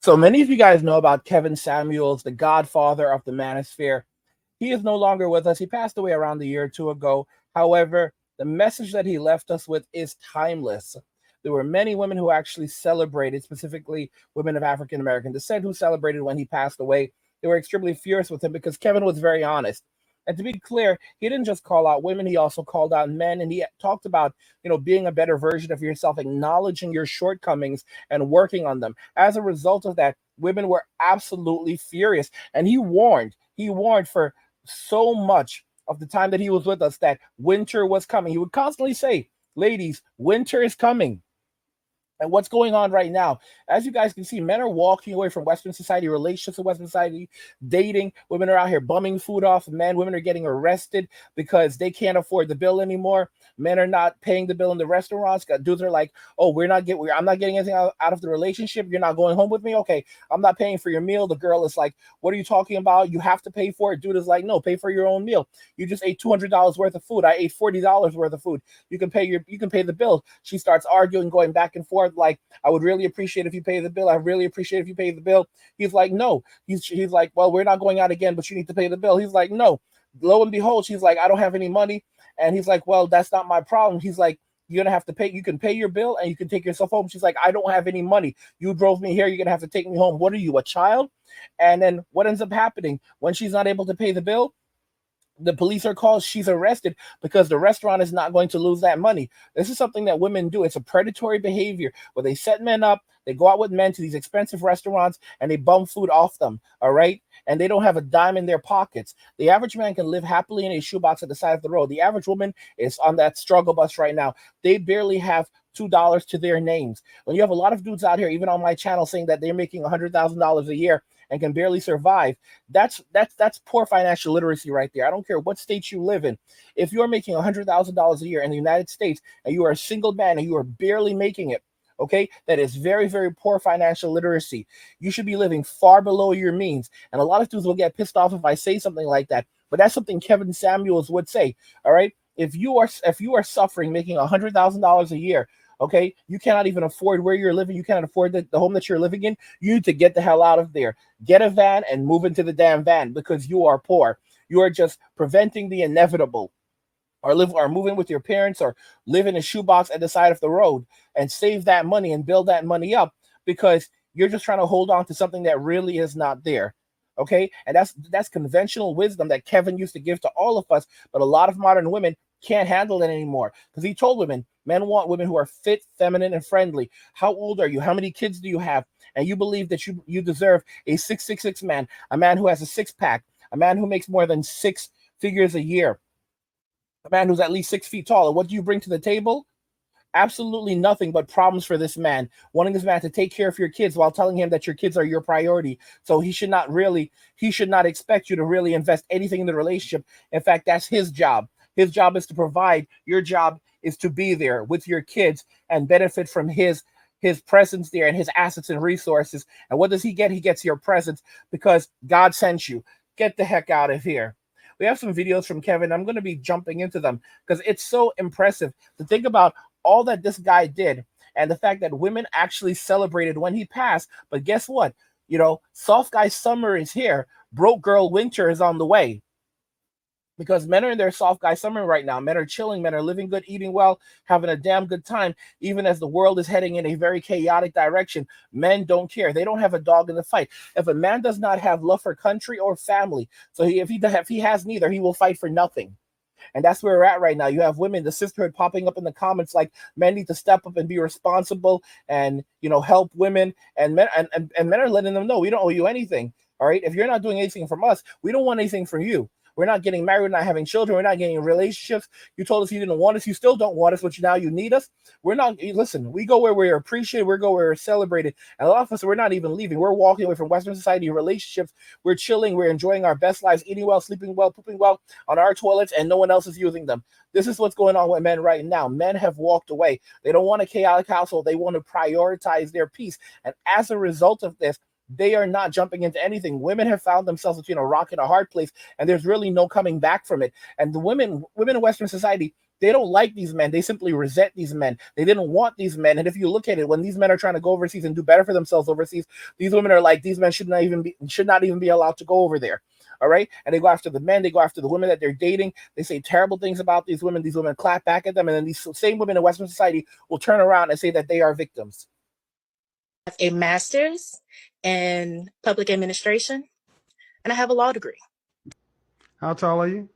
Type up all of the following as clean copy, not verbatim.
So many of you guys know about Kevin Samuels, the godfather of the manosphere. He is no longer with us. He passed away around a year or two ago. However, the message that he left us with is timeless. There were many women who actually celebrated, specifically women of African American descent, who celebrated when he passed away. They were extremely furious with him because Kevin was very honest. And to be clear, he didn't just call out women, he also called out men, and he talked about, being a better version of yourself, acknowledging your shortcomings and working on them. As a result of that, women were absolutely furious. And he warned for so much of the time that he was with us that winter was coming. He would constantly say, ladies, winter is coming. And what's going on right now, as you guys can see, men are walking away from Western society, relationships in Western society, dating. Women are out here bumming food off men. Women are getting arrested because they can't afford the bill anymore. Men are not paying the bill in the restaurants. Dudes are like, oh, I'm not getting anything out of the relationship. You're not going home with me. Okay, I'm not paying for your meal. The girl is like, what are you talking about? You have to pay for it. Dude is like, no, pay for your own meal. You just ate $200 worth of food. I ate $40 worth of food. You can pay the bill. She starts arguing, going back and forth. Like, I would really appreciate if you pay the bill. I really appreciate if you pay the bill. He's like, no. He's like, well, we're not going out again, but you need to pay the bill. He's like, no. Lo and behold, she's like, I don't have any money. And he's like, well, that's not my problem. He's like, you're gonna have to pay. You can pay your bill and you can take yourself home. She's like, I don't have any money. You drove me here. You're gonna have to take me home. What are you, a child? And then what ends up happening when she's not able to pay the bill? The police are called, she's arrested because the restaurant is not going to lose that money. This is something that women do. It's a predatory behavior where they set men up, they go out with men to these expensive restaurants and they bum food off them, all right? And they don't have a dime in their pockets. The average man can live happily in a shoebox at the side of the road. The average woman is on that struggle bus right now. They barely have $2 to their names. When you have a lot of dudes out here, even on my channel, saying that they're making $100,000 a year and can barely survive, that's poor financial literacy right there. I don't care what state you live in. If you're making $100,000 a year in the United States and you are a single man and you are barely making it, okay, that is very, very poor financial literacy. You should be living far below your means. And a lot of dudes will get pissed off if I say something like that. But that's something Kevin Samuels would say. All right. If you are suffering, making $100,000 a year, okay, you cannot even afford where you're living. You cannot afford the home that you're living in. You need to get the hell out of there. Get a van and move into the damn van because you are poor. You are just preventing the inevitable. Or move in with your parents or live in a shoebox at the side of the road and save that money and build that money up because you're just trying to hold on to something that really is not there. Okay. And that's conventional wisdom that Kevin used to give to all of us. But a lot of modern women can't handle it anymore because he told women, men want women who are fit, feminine, and friendly. How old are you? How many kids do you have? And you believe that you deserve a 666 man, a man who has a six pack, a man who makes more than six figures a year, a man who's at least 6 feet tall. And what do you bring to the table? Absolutely nothing but problems for this man, wanting this man to take care of your kids while telling him that your kids are your priority. So he should not expect you to really invest anything in the relationship. In fact, that's his job. His job is to provide. Your job is to be there with your kids and benefit from his presence there and his assets and resources. And what does he get? He gets your presence because God sent you. Get the heck out of here. We have some videos from Kevin. I'm going to be jumping into them because it's so impressive to think about all that this guy did and the fact that women actually celebrated when he passed. But guess what? Soft guy summer is here. Broke girl winter is on the way. Because men are in their soft guy summer right now. Men are chilling. Men are living good, eating well, having a damn good time. Even as the world is heading in a very chaotic direction, men don't care. They don't have a dog in the fight. If a man does not have love for country or family, so if he has neither, he will fight for nothing. And that's where we're at right now. You have women, the sisterhood popping up in the comments like men need to step up and be responsible and help women. And men and men are letting them know we don't owe you anything. All right. If you're not doing anything from us, we don't want anything from you. We're not getting married, we're not having children, we're not getting relationships. You told us you didn't want us, you still don't want us, but now you need us. We're not, listen, we go where we're appreciated, we go where we're celebrated. And a lot of us, we're not even leaving. We're walking away from Western society relationships. We're chilling, we're enjoying our best lives, eating well, sleeping well, pooping well on our toilets, and no one else is using them. This is what's going on with men right now. Men have walked away. They don't want a chaotic household. They want to prioritize their peace. And as a result of this, they are not jumping into anything. Women have found themselves between a rock and a hard place, and there's really no coming back from it. And the women in Western society, They don't like these men. They simply resent these men. They didn't want these men. And if you look at it, when these men are trying to go overseas and do better for themselves overseas, these women are like, these men should not even be allowed to go over there. All right. And they go after the men, they go after the women that they're dating. They say terrible things about these women. These women clap back at them. And then these same women in Western society will turn around and say that they are victims. I have a master's in public administration, and I have a law degree. How tall are you?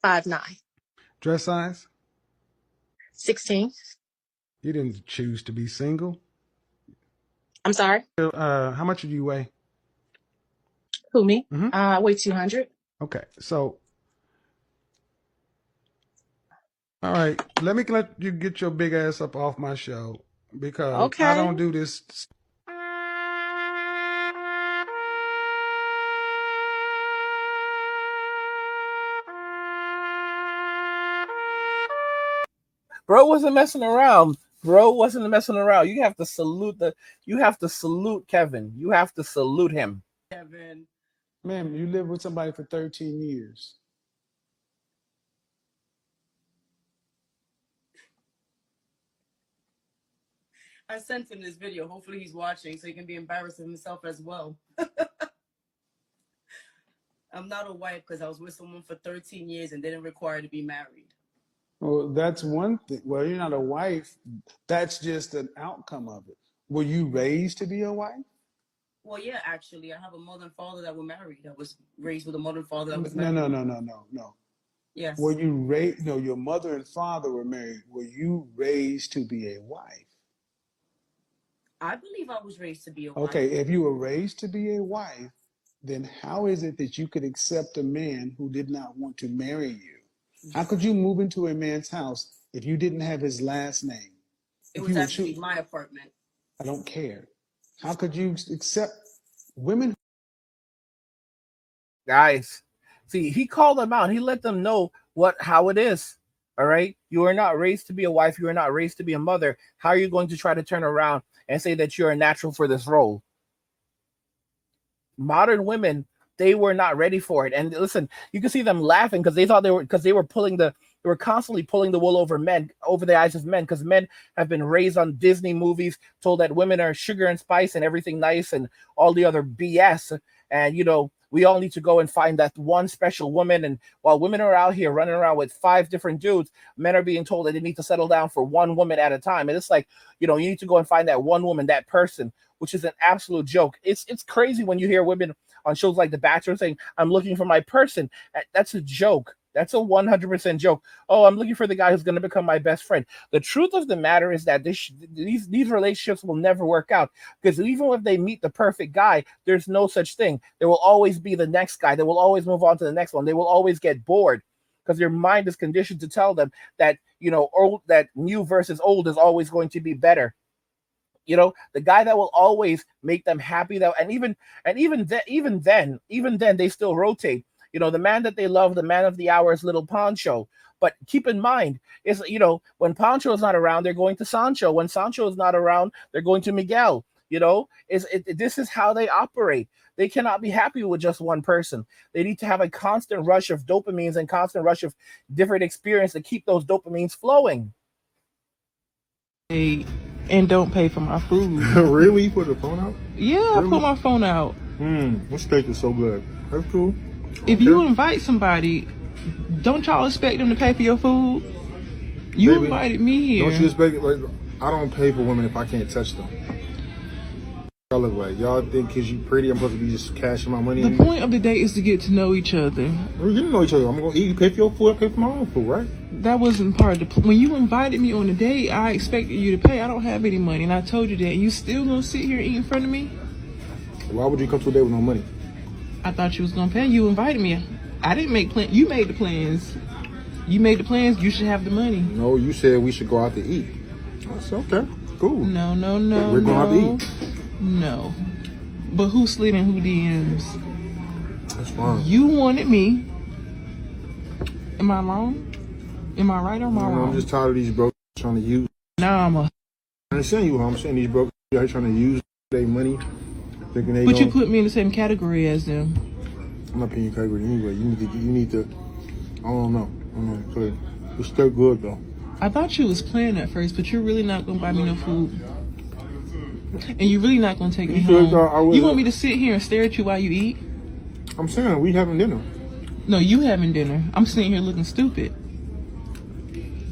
5'9". Dress size? 16. You didn't choose to be single. I'm sorry? How much do you weigh? Who, me? Mhm. I weigh 200. Okay, so, all right, let me let you get your big ass up off my show because Okay. I don't do this. Bro wasn't messing around. Bro wasn't messing around. You have to salute Kevin. You have to salute him. Kevin, ma'am, you lived with somebody for 13 years. I sent him this video. Hopefully he's watching so he can be embarrassed of himself as well. I'm not a wife because I was with someone for 13 years and didn't require to be married. Well, that's one thing. Well, you're not a wife. That's just an outcome of it. Were you raised to be a wife? Well, yeah, actually. I have a mother and father that were married. I was raised with a mother and father that was No, married. no. Yes. Were you raised? No, your mother and father were married. Were you raised to be a wife? I believe I was raised to be a wife. Okay, if you were raised to be a wife, then how is it that you could accept a man who did not want to marry you? How could you move into a man's house if you didn't have his last name? It If was you were actually my apartment. I don't care. How could you accept women? Guys, see, he called them out. He let them know how it is. All right. You are not raised to be a wife. You are not raised to be a mother. How are you going to try to turn around and say that you're a natural for this role? Modern women, they were not ready for it. And listen, you can see them laughing because they thought they were constantly pulling the wool over the eyes of men, because men have been raised on Disney movies, told that women are sugar and spice and everything nice and all the other BS. And, we all need to go and find that one special woman. And while women are out here running around with 5 different dudes, men are being told that they need to settle down for one woman at a time. And it's like, you need to go and find that one woman, that person, which is an absolute joke. It's crazy when you hear women on shows like The Bachelor saying, I'm looking for my person. That's a joke. That's a 100% joke. Oh, I'm looking for the guy who's going to become my best friend. The truth of the matter is that these relationships will never work out, because even if they meet the perfect guy, there's no such thing. There will always be the next guy. They will always move on to the next one. They will always get bored because their mind is conditioned to tell them that, that new versus old is always going to be better. The guy that will always make them happy, even then they still rotate. The man that they love, the man of the hour, is Little Pancho. But keep in mind, when Pancho is not around, they're going to Sancho. When Sancho is not around, they're going to Miguel. This is how they operate. They cannot be happy with just one person. They need to have a constant rush of dopamines and constant rush of different experience to keep those dopamines flowing. And don't pay for my food. Really? You put the phone out? Yeah, really? I put my phone out. This steak is so good. That's cool. If you invite somebody, don't y'all expect them to pay for your food? You Baby, invited me here. Don't you expect it? Like, I don't pay for women if I can't touch them. Y'all look like y'all think because you pretty, I'm supposed to be just cashing my money. The point of the date is to get to know each other. We didn't know each other. I'm gonna eat. You pay for your food. I pay for my own food, right? That wasn't part of the. When you invited me on a date, I expected you to pay. I don't have any money, and I told you that. And you still gonna sit here and eat in front of me? Why would you come to a date with no money? I thought you was gonna pay. You invited me. I didn't make plans. You made the plans. You made the plans. You should have the money. No, you said we should go out to eat. I said, okay, cool. No. We're going out to eat. No. But who slid in who DMs? That's fine. You wanted me. Am I wrong? Am I right or am I wrong? I'm just tired of these broke trying to use. Nah, I understand you. I'm saying these broke are trying to use their money. Thinking they but you put me in the same category as them. I'm not paying your category anyway. You need to. I don't know. It's still good though. I thought you was playing at first, but you're really not gonna buy me no food. And you're really not gonna take me You sure home. I will. You want me to sit here and stare at you while you eat? I'm saying we having dinner. No, you having dinner. I'm sitting here looking stupid.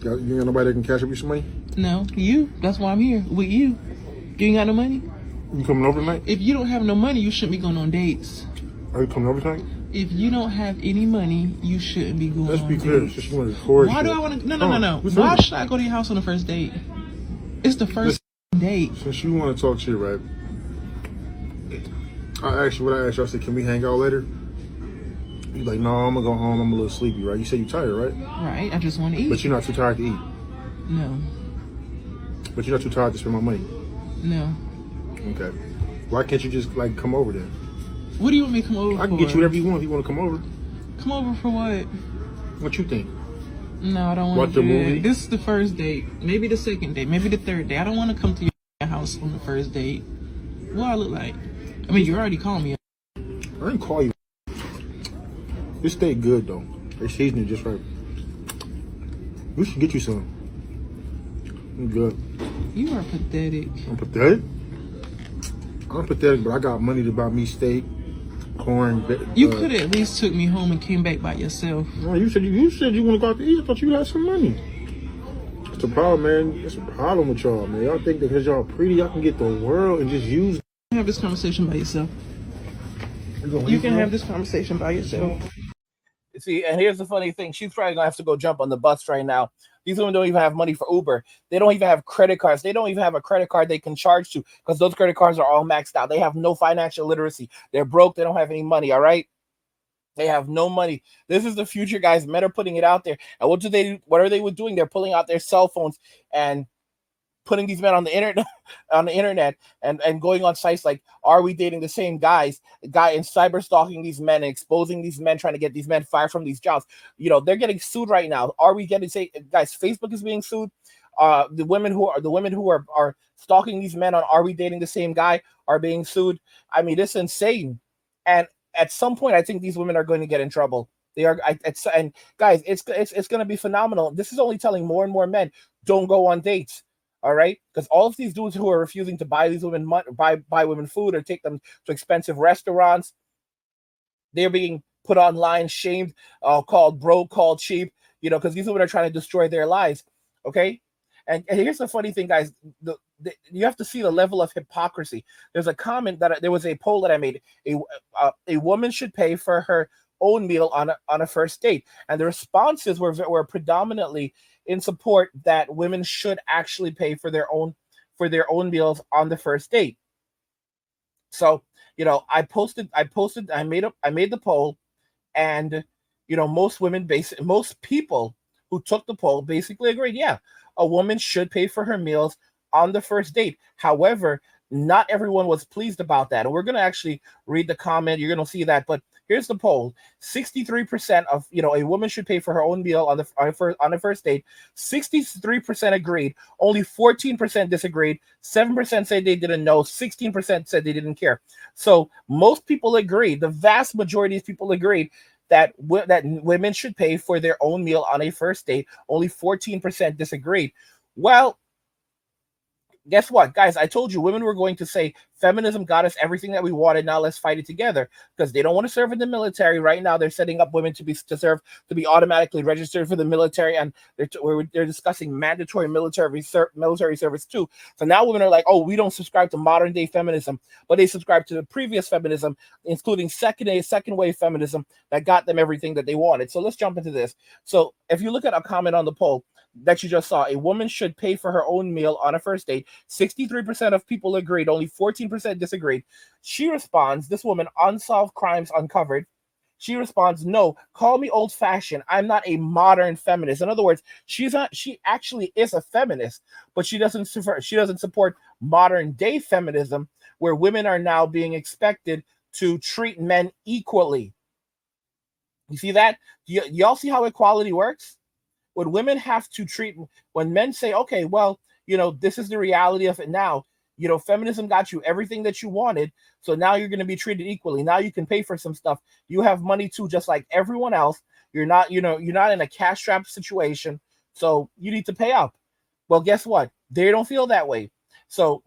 You ain't got nobody that can cash up you some money? No, you. That's why I'm here with you. You ain't got no money? You coming over tonight? If you don't have no money, you shouldn't be going on dates. Are you coming over tonight? If you don't have any money, you shouldn't be going Let's on be clear. dates. Just want to record. Why do I want to? No. Listen. Why should I go to your house on the first date? It's the first date. Since you want to talk shit, right? I asked you what I asked you. I said, can we hang out later? You like, no, I'm gonna go home. I'm a little sleepy, right? You said you tired, right? Right. I just want to eat. But you're not too tired to eat. No. But you're not too tired to spend my money. No. Okay. Why can't you just like come over then? What do you want me to come over for? I can get you whatever you want if you want to come over. Come over for what? What you think? No, I don't Watch want the to do movie? that. This is the first date. Maybe the second date. Maybe the third date. I don't want to come to your house on the first date. What I look like? I mean, you already called me. I didn't call you. This steak good though. They seasoned it just right. We should get you some. I'm good. You are pathetic. I'm pathetic. I'm pathetic, but I got money to buy me steak, corn. You could have at least took me home and came back by yourself. No, you said you want to go out to eat. I thought you had some money. It's a problem, man. It's a problem with y'all, man. Y'all think that because y'all pretty, y'all can get the world and just use. Have this conversation by yourself. You can have this conversation by yourself. See, and here's the funny thing. She's probably going to have to go jump on the bus right now. These women don't even have money for Uber. They don't even have credit cards. They don't even have a credit card they can charge to because those credit cards are all maxed out. They have no financial literacy. They're broke. They don't have any money, all right? They have no money. This is the future, guys. Men are putting it out there. And what do they do? What are they doing? They're pulling out their cell phones and putting these men on the internet and going on sites like Are We Dating the Same Guys, and cyber stalking these men and exposing these men, trying to get these men fired from these jobs. You know, they're getting sued right now. Are we getting guys? Facebook is being sued. The women who are stalking these men on Are We Dating the Same Guy are being sued. I mean, it's insane. And at some point, I think these women are going to get in trouble. They are. And guys, it's going to be phenomenal. This is only telling more and more men don't go on dates. All right, because all of these dudes who are refusing to buy these women buy women food or take them to expensive restaurants, they're being put online, shamed, called broke, called cheap. You know, because these women are trying to destroy their lives. Okay, and here's the funny thing, guys. You have to see the level of hypocrisy. There's a comment that there was a poll that I made. A woman should pay for her own meal on a first date, and the responses were predominantly in support that women should actually pay for their own meals on the first date. So, you know, I made the poll, and you know, most people who took the poll basically agreed, yeah, a woman should pay for her meals on the first date. However, not everyone was pleased about that. And we're going to actually read the comment. You're going to see that. But here's the poll. 63% of, you know, a woman should pay for her own meal on the first date. 63% agreed. Only 14% disagreed. 7% said they didn't know. 16% said they didn't care. So most people agreed. The vast majority of people agreed that women should pay for their own meal on a first date. Only 14% disagreed. Well, guess what, guys? I told you women were going to say feminism got us everything that we wanted. Now let's fight it together, because they don't want to serve in the military right now. They're setting up women to be automatically registered for the military, and they're discussing mandatory military service too. So now women are like, oh, we don't subscribe to modern day feminism, but they subscribe to the previous feminism, including second wave feminism that got them everything that they wanted. So let's jump into this. So if you look at a comment on the poll that you just saw, a woman should pay for her own meal on a first date. 63% of people agreed, only 14% disagreed. She responds, this woman, Unsolved Crimes Uncovered, she responds, no, call me old-fashioned. I'm not a modern feminist. In other words, she actually is a feminist, but she doesn't support modern day feminism, where women are now being expected to treat men equally. You see that? Y'all see how equality works? When men say, okay, well, you know, this is the reality of it now. You know, feminism got you everything that you wanted, so now you're going to be treated equally. Now you can pay for some stuff. You have money too, just like everyone else. You're not in a cash-strapped situation. So you need to pay up. Well, guess what? They don't feel that way. So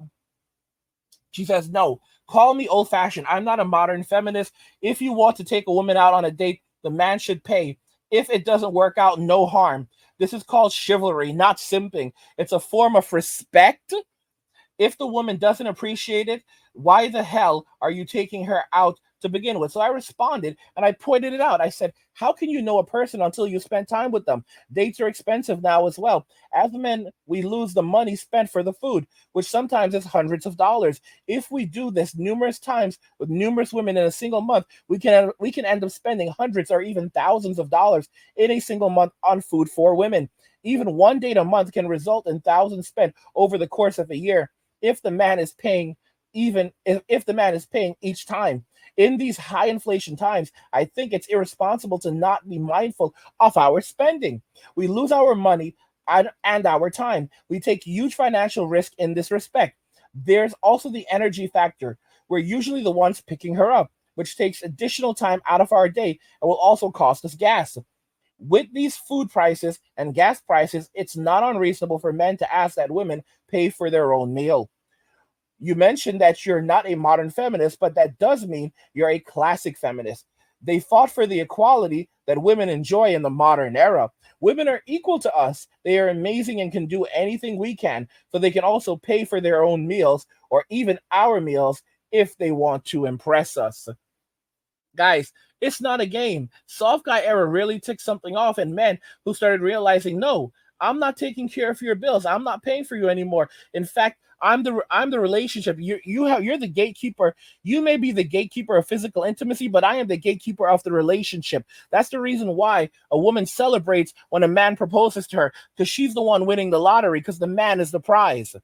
she says, no, call me old fashioned. I'm not a modern feminist. If you want to take a woman out on a date, the man should pay. If it doesn't work out, no harm. This is called chivalry, not simping. It's a form of respect. If the woman doesn't appreciate it, why the hell are you taking her out to begin with? So I responded and I pointed it out. I said, how can you know a person until you spend time with them? Dates are expensive now as well. As men, we lose the money spent for the food, which sometimes is hundreds of dollars. If we do this numerous times with numerous women in a single month, we can end up spending hundreds or even thousands of dollars in a single month on food for women. Even one date a month can result in thousands spent over the course of a year if the man is paying, even if the man is paying each time. In these high inflation times, I think it's irresponsible to not be mindful of our spending. We lose our money and our time. We take huge financial risk in this respect. There's also the energy factor. We're usually the ones picking her up, which takes additional time out of our day and will also cost us gas. With these food prices and gas prices, it's not unreasonable for men to ask that women pay for their own meal. You mentioned that you're not a modern feminist, but that does mean you're a classic feminist. They fought for the equality that women enjoy in the modern era. Women are equal to us. They are amazing and can do anything we can, so they can also pay for their own meals or even our meals if they want to impress us. Guys, it's not a game. Soft guy era really took something off in men who started realizing, no, I'm not taking care of your bills. I'm not paying for you anymore. In fact, I'm the relationship. You're the gatekeeper. You may be the gatekeeper of physical intimacy, but I am the gatekeeper of the relationship. That's the reason why a woman celebrates when a man proposes to her, because she's the one winning the lottery, because the man is the prize.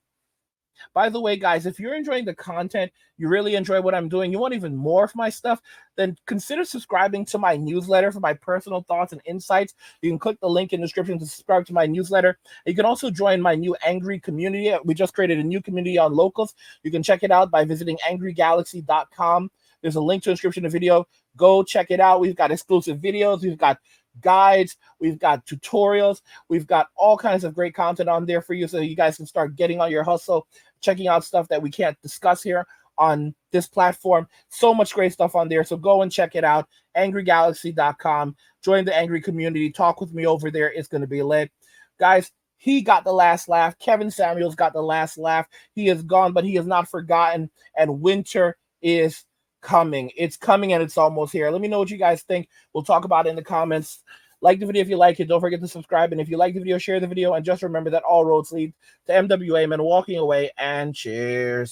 By the way, guys, if you're enjoying the content, you really enjoy what I'm doing, you want even more of my stuff, then consider subscribing to my newsletter for my personal thoughts and insights. You can click the link in the description to subscribe to my newsletter. You can also join my new Angry community. We just created a new community on Locals. You can check it out by visiting angrygalaxy.com. There's a link to the description of the video. Go check it out. We've got exclusive videos. We've got guides, we've got tutorials, we've got all kinds of great content on there for you, so you guys can start getting on your hustle, checking out stuff that we can't discuss here on this platform. So much great stuff on there, so go and check it out. angrygalaxy.com. Join the Angry community. Talk with me over there. It's going to be lit. Guys, he got the last laugh. Kevin Samuels got the last laugh. He is gone, but he is not forgotten, and winter is coming. It's coming and it's almost here. Let me know what you guys think. We'll talk about it in the comments. Like the video if you like it. Don't forget to subscribe. And if you like the video, share the video. And just remember that all roads lead to MWA Men walking away. And cheers.